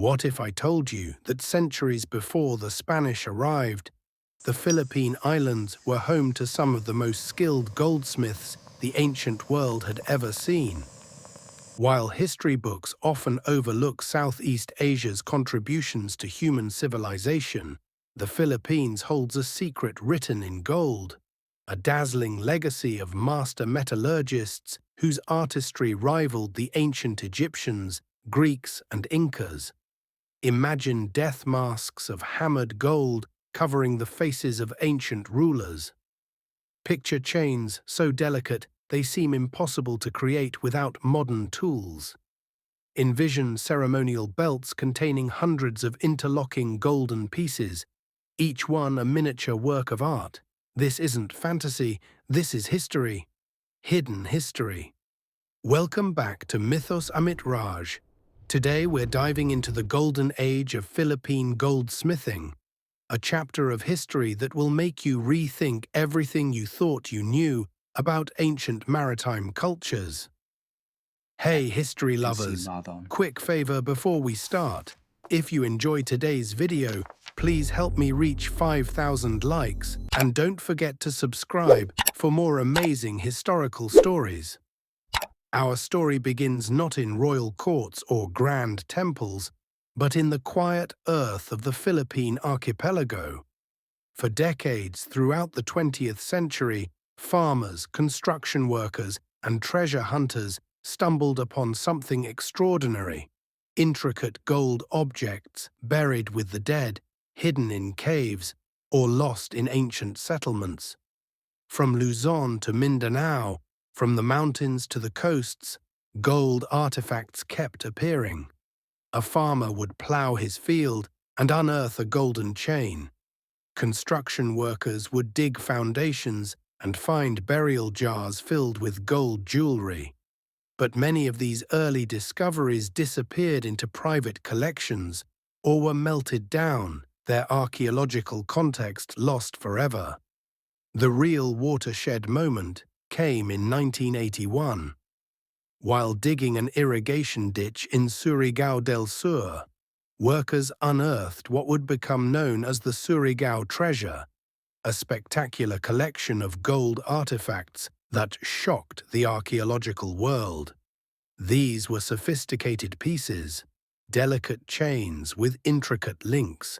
What if I told you that centuries before the Spanish arrived, the Philippine Islands were home to some of the most skilled goldsmiths the ancient world had ever seen? While history books often overlook Southeast Asia's contributions to human civilization, the Philippines holds a secret written in gold, a dazzling legacy of master metallurgists whose artistry rivaled the ancient Egyptians, Greeks, and Incas. Imagine death masks of hammered gold covering the faces of ancient rulers. Picture chains so delicate they seem impossible to create without modern tools. Envision ceremonial belts containing hundreds of interlocking golden pieces, each one a miniature work of art. This isn't fantasy, this is history. Hidden history. Welcome back to Mythos Amit Raj. Today we're diving into the golden age of Philippine goldsmithing, a chapter of history that will make you rethink everything you thought you knew about ancient maritime cultures. Hey history lovers, quick favor before we start. If you enjoyed today's video, please help me reach 5,000 likes and don't forget to subscribe for more amazing historical stories. Our story begins not in royal courts or grand temples, but in the quiet earth of the Philippine archipelago. For decades throughout the 20th century, farmers, construction workers, and treasure hunters stumbled upon something extraordinary: intricate gold objects buried with the dead, hidden in caves, or lost in ancient settlements. From Luzon to Mindanao, from the mountains to the coasts, gold artifacts kept appearing. A farmer would plow his field and unearth a golden chain. Construction workers would dig foundations and find burial jars filled with gold jewelry. But many of these early discoveries disappeared into private collections or were melted down, their archaeological context lost forever. The real watershed moment came in 1981. While digging an irrigation ditch in Surigao del Sur, workers unearthed what would become known as the Surigao treasure, a spectacular collection of gold artifacts that shocked the archaeological world. These were sophisticated pieces, delicate chains with intricate links,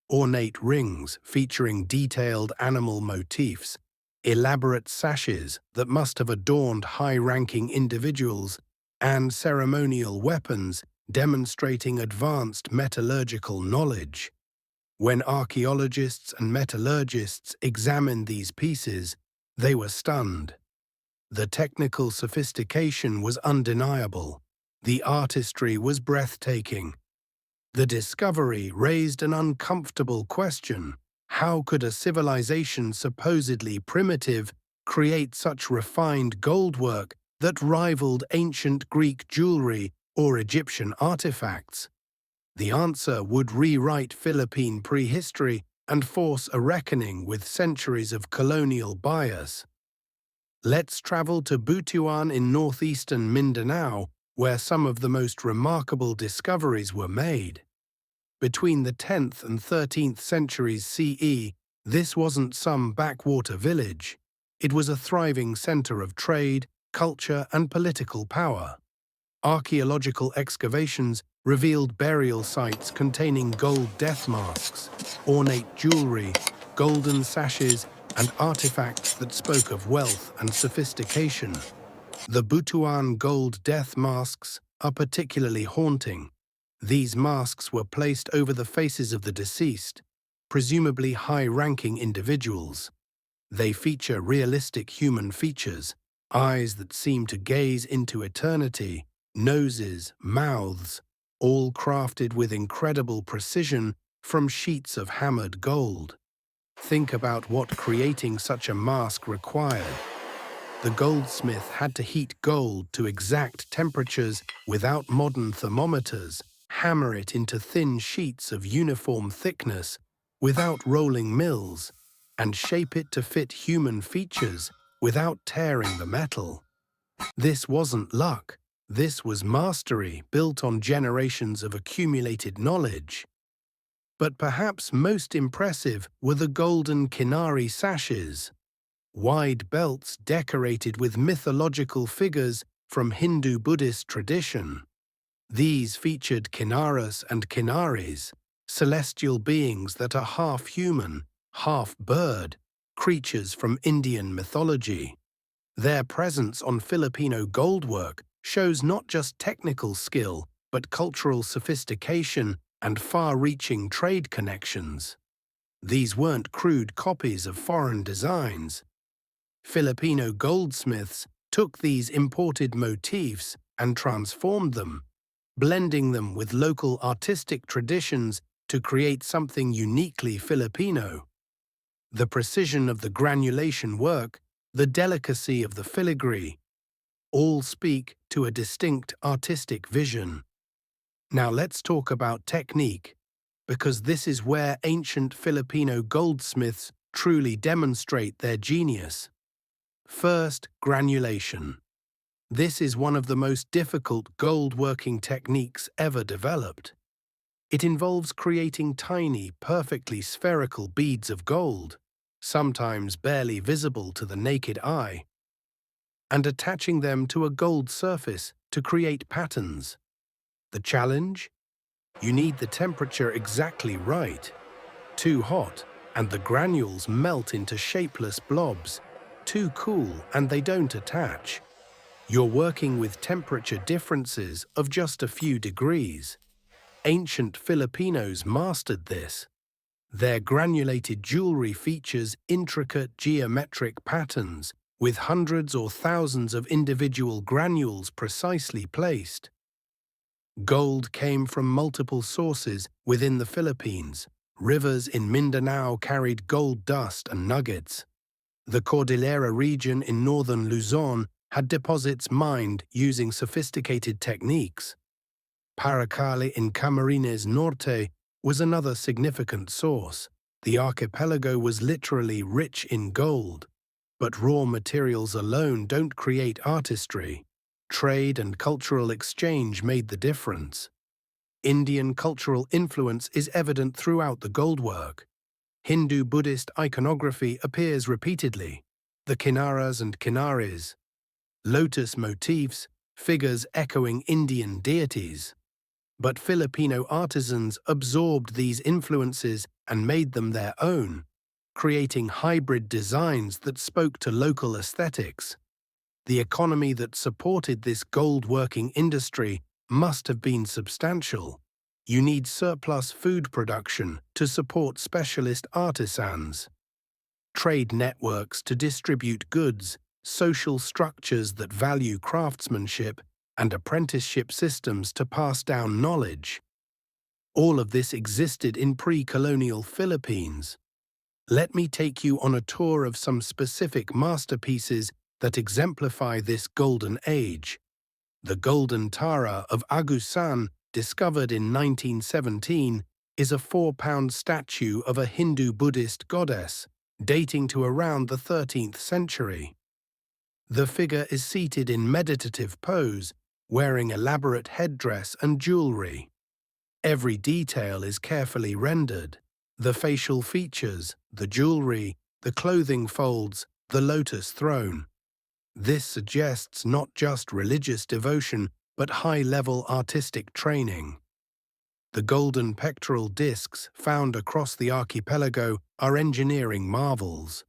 ornate rings featuring detailed animal motifs, elaborate sashes that must have adorned high-ranking individuals, and ceremonial weapons demonstrating advanced metallurgical knowledge. When archaeologists and metallurgists examined these pieces, they were stunned. The technical sophistication was undeniable. The artistry was breathtaking. The discovery raised an uncomfortable question. How could a civilization supposedly primitive create such refined goldwork that rivaled ancient Greek jewelry or Egyptian artifacts? The answer would rewrite Philippine prehistory and force a reckoning with centuries of colonial bias. Let's travel to Butuan in northeastern Mindanao, where some of the most remarkable discoveries were made. Between the 10th and 13th centuries CE, this wasn't some backwater village. It was a thriving center of trade, culture, and political power. Archaeological excavations revealed burial sites containing gold death masks, ornate jewelry, golden sashes, and artifacts that spoke of wealth and sophistication. The Butuan gold death masks are particularly haunting. These masks were placed over the faces of the deceased, presumably high-ranking individuals. They feature realistic human features, eyes that seem to gaze into eternity, noses, mouths, all crafted with incredible precision from sheets of hammered gold. Think about what creating such a mask required. The goldsmith had to heat gold to exact temperatures without modern thermometers, hammer it into thin sheets of uniform thickness without rolling mills, and shape it to fit human features without tearing the metal. This wasn't luck. This was mastery built on generations of accumulated knowledge. But perhaps most impressive were the golden kinari sashes, wide belts decorated with mythological figures from Hindu-Buddhist tradition. These featured kinnaras and kinnaris, celestial beings that are half human, half bird, creatures from Indian mythology. Their presence on Filipino goldwork shows not just technical skill, but cultural sophistication and far-reaching trade connections. These weren't crude copies of foreign designs. Filipino goldsmiths took these imported motifs and transformed them, blending them with local artistic traditions to create something uniquely Filipino. The precision of the granulation work, the delicacy of the filigree, all speak to a distinct artistic vision. Now let's talk about technique, because this is where ancient Filipino goldsmiths truly demonstrate their genius. First, granulation. This is one of the most difficult gold working techniques ever developed. It involves creating tiny, perfectly spherical beads of gold, sometimes barely visible to the naked eye, and attaching them to a gold surface to create patterns. The challenge? You need the temperature exactly right. Too hot, and the granules melt into shapeless blobs. Too cool, and they don't attach. You're working with temperature differences of just a few degrees. Ancient Filipinos mastered this. Their granulated jewelry features intricate geometric patterns, with hundreds or thousands of individual granules precisely placed. Gold came from multiple sources within the Philippines. Rivers in Mindanao carried gold dust and nuggets. The Cordillera region in northern Luzon had deposits mined using sophisticated techniques. Paracali in Camarines Norte was another significant source. The archipelago was literally rich in gold. But raw materials alone don't create artistry. Trade and cultural exchange made the difference. Indian cultural influence is evident throughout the goldwork. Hindu-Buddhist iconography appears repeatedly. The kinnaras and kinnaris, lotus motifs, figures echoing Indian deities. But Filipino artisans absorbed these influences and made them their own, creating hybrid designs that spoke to local aesthetics. The economy that supported this gold-working industry must have been substantial. You need surplus food production to support specialist artisans, trade networks to distribute goods, social structures that value craftsmanship, and apprenticeship systems to pass down knowledge. All of this existed in pre-colonial Philippines. Let me take you on a tour of some specific masterpieces that exemplify this golden age. The Golden Tara of Agusan, discovered in 1917, is a 4-pound statue of a Hindu-Buddhist goddess, dating to around the 13th century. The figure is seated in meditative pose, wearing elaborate headdress and jewelry. Every detail is carefully rendered. The facial features, the jewelry, the clothing folds, the lotus throne. This suggests not just religious devotion, but high-level artistic training. The golden pectoral discs found across the archipelago are engineering marvels.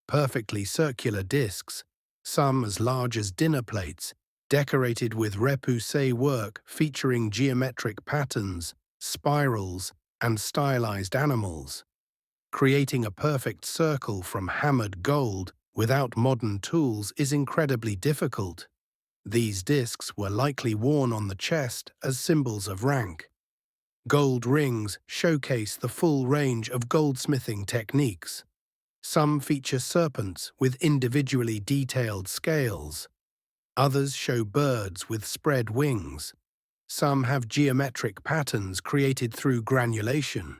Perfectly circular discs, some as large as dinner plates, decorated with repoussé work featuring geometric patterns, spirals, and stylized animals. Creating a perfect circle from hammered gold without modern tools is incredibly difficult. These discs were likely worn on the chest as symbols of rank. Gold rings showcase the full range of goldsmithing techniques. Some feature serpents with individually detailed scales. Others show birds with spread wings. Some have geometric patterns created through granulation.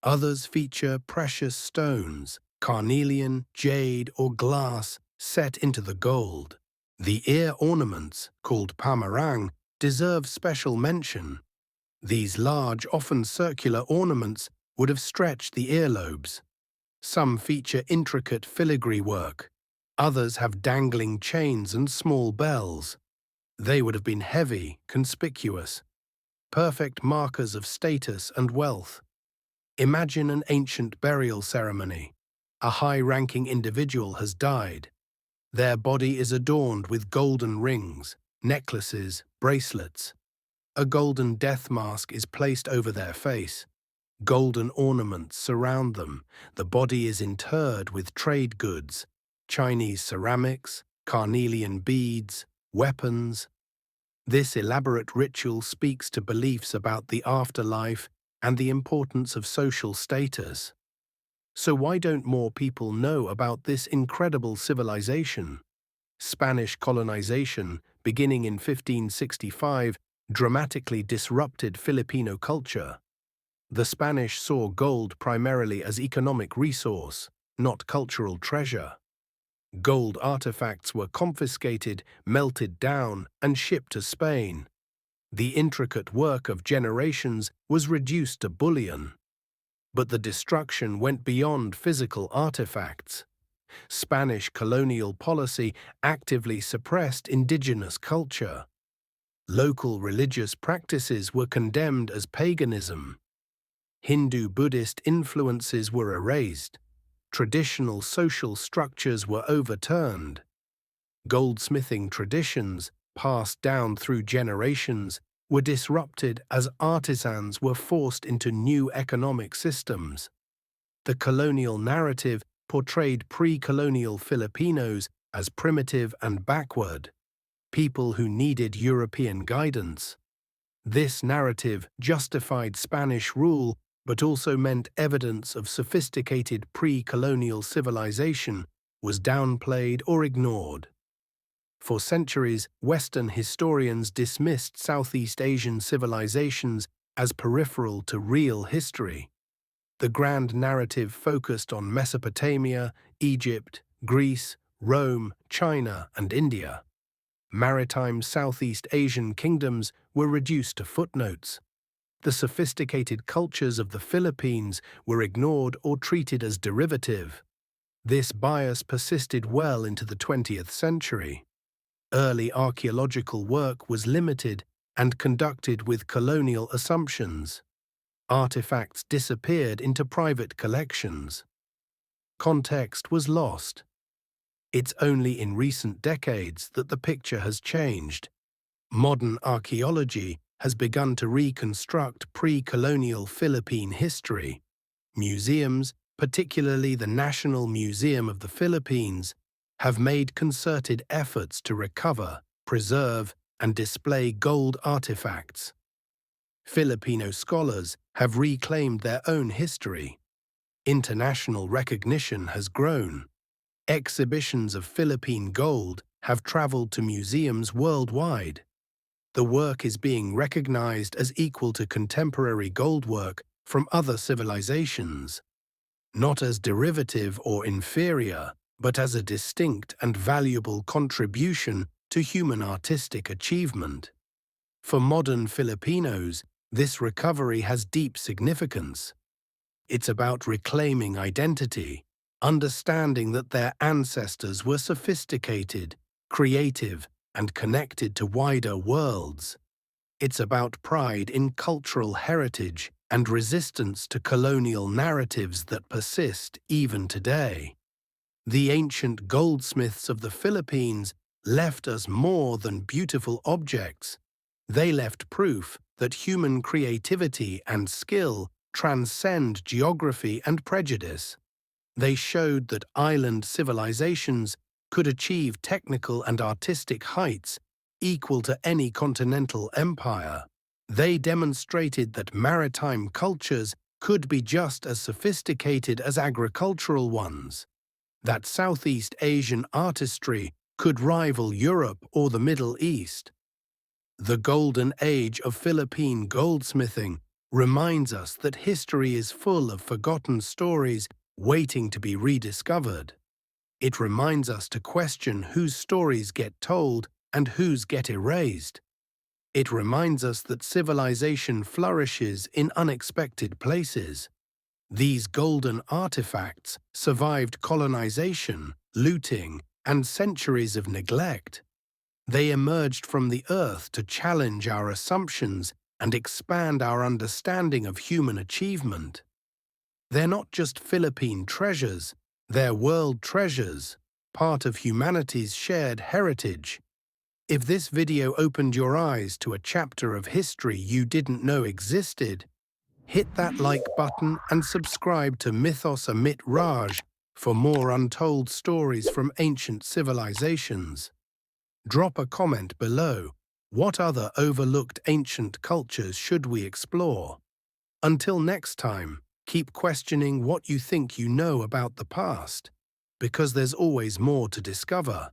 Others feature precious stones, carnelian, jade, or glass, set into the gold. The ear ornaments, called pamarang, deserve special mention. These large, often circular ornaments would have stretched the earlobes. Some feature intricate filigree work. Others have dangling chains and small bells. They would have been heavy, conspicuous, perfect markers of status and wealth. Imagine an ancient burial ceremony. A high-ranking individual has died. Their body is adorned with golden rings, necklaces, bracelets. A golden death mask is placed over their face. Golden ornaments surround them. The body is interred with trade goods, Chinese ceramics, carnelian beads, weapons. This elaborate ritual speaks to beliefs about the afterlife and the importance of social status. So why don't more people know about this incredible civilization? Spanish colonization, beginning in 1565, dramatically disrupted Filipino culture. The Spanish saw gold primarily as economic resource, not cultural treasure. Gold artifacts were confiscated, melted down, and shipped to Spain. The intricate work of generations was reduced to bullion. But the destruction went beyond physical artifacts. Spanish colonial policy actively suppressed indigenous culture. Local religious practices were condemned as paganism. Hindu-Buddhist influences were erased. Traditional social structures were overturned. Goldsmithing traditions, passed down through generations, were disrupted as artisans were forced into new economic systems. The colonial narrative portrayed pre-colonial Filipinos as primitive and backward, people who needed European guidance. This narrative justified Spanish rule but also meant evidence of sophisticated pre-colonial civilization was downplayed or ignored. For centuries, Western historians dismissed Southeast Asian civilizations as peripheral to real history. The grand narrative focused on Mesopotamia, Egypt, Greece, Rome, China, and India. Maritime Southeast Asian kingdoms were reduced to footnotes. The sophisticated cultures of the Philippines were ignored or treated as derivative. This bias persisted well into the 20th century. Early archaeological work was limited and conducted with colonial assumptions. Artifacts disappeared into private collections. Context was lost. It's only in recent decades that the picture has changed. Modern archaeology has begun to reconstruct pre-colonial Philippine history. Museums, particularly the National Museum of the Philippines, have made concerted efforts to recover, preserve, and display gold artifacts. Filipino scholars have reclaimed their own history. International recognition has grown. Exhibitions of Philippine gold have traveled to museums worldwide. The work is being recognized as equal to contemporary gold work from other civilizations, not as derivative or inferior, but as a distinct and valuable contribution to human artistic achievement. For modern Filipinos, this recovery has deep significance. It's about reclaiming identity, understanding that their ancestors were sophisticated, creative, and connected to wider worlds. It's about pride in cultural heritage and resistance to colonial narratives that persist even today. The ancient goldsmiths of the Philippines left us more than beautiful objects. They left proof that human creativity and skill transcend geography and prejudice. They showed that island civilizations could achieve technical and artistic heights equal to any continental empire. They demonstrated that maritime cultures could be just as sophisticated as agricultural ones, that Southeast Asian artistry could rival Europe or the Middle East. The golden age of Philippine goldsmithing reminds us that history is full of forgotten stories waiting to be rediscovered. It reminds us to question whose stories get told and whose get erased. It reminds us that civilization flourishes in unexpected places. These golden artifacts survived colonization, looting, and centuries of neglect. They emerged from the earth to challenge our assumptions and expand our understanding of human achievement. They're not just Philippine treasures, they're world treasures, part of humanity's shared heritage. If this video opened your eyes to a chapter of history you didn't know existed, hit that like button and subscribe to Mythos Amit Raj for more untold stories from ancient civilizations. Drop a comment below. What other overlooked ancient cultures should we explore? Until next time, keep questioning what you think you know about the past, because there's always more to discover.